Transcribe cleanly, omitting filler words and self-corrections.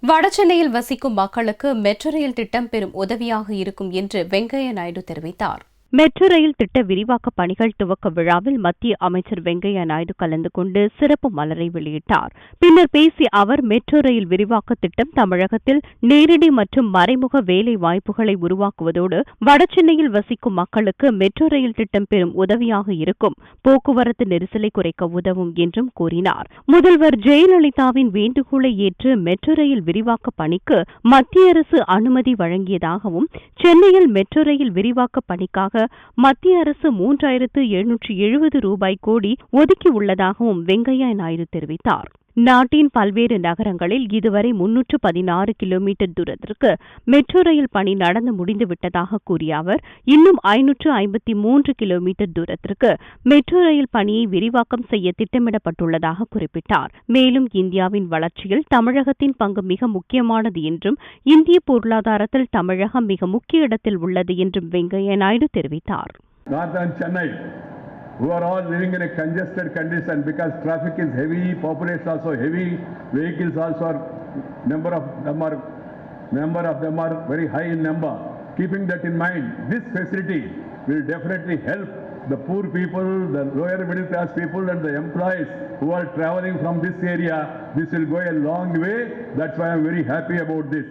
வடசென்னையில் வசிக்கும் மக்களுக்கு metro rail திட்டம் பெரும் உதவியாக இருக்கும் என்று வெங்கையா நாயுடு தெரிவித்தார். மெட்ரோ ரயில் திட்ட விரிவாக்க பணிகள் துவக்க விழாவில் மத்திய அமைச்சர் வெங்கையா நாயுடு கலந்து கொண்டு சிறப்பு மலரை வெளியிட்டார். பின்னர் பேசிய அவர், மெட்ரோ ரயில் விரிவாக்க திட்டம் தமிழகத்தில் நேரடி மற்றும் மறைமுக வேலை வாய்ப்புகளை உருவாக்குவதோடு வடசென்னையில் வசிக்கும் மக்களுக்கு மெட்ரோ ரயில் திட்டம் பெரும் உதவியாக இருக்கும், போக்குவரத்து நெரிசலை குறைக்க உதவும் என்றும் கூறினார். முதல்வர் ஜெயலலிதாவின் வேண்டுகோளை ஏற்று மெட்ரோ ரயில் விரிவாக்க பணிக்கு மத்திய அரசு அனுமதி வழங்கியதாகவும், சென்னையில் மெட்ரோ ரயில் விரிவாக்க பணிக்காக மத்திய அரசு 3770 ரூபாய் கோடி ஒதுக்கியுள்ளதாகவும் வெங்கையா நாயுடு தெரிவித்தார். நாட்டின் பல்வேறு நகரங்களில் இதுவரை 316 கிலோமீட்டர் தூரத்திற்கு மெட்ரோ ரயில் பணி நடந்து முடிந்துவிட்டதாக கூறிய அவர், இன்னும் 553 கிலோமீட்டர் தூரத்திற்கு மெட்ரோ ரயில் பணியை விரிவாக்கம் செய்ய திட்டமிடப்பட்டுள்ளதாக குறிப்பிட்டார். மேலும் இந்தியாவின் வளர்ச்சியில் தமிழகத்தின் பங்கு மிக முக்கியமானது என்றும், இந்திய பொருளாதாரத்தில் தமிழகம் மிக முக்கிய இடத்தில் உள்ளது என்றும் வெங்கையா நாயுடு தெரிவித்தார். Who are all living in a congested condition because traffic is heavy, population also heavy, vehicles also are number of them are very high in number. Keeping that in mind, this facility will definitely help the poor people, the lower middle class people and the employees who are traveling from this area. This will go a long way. That's why I am very happy about this.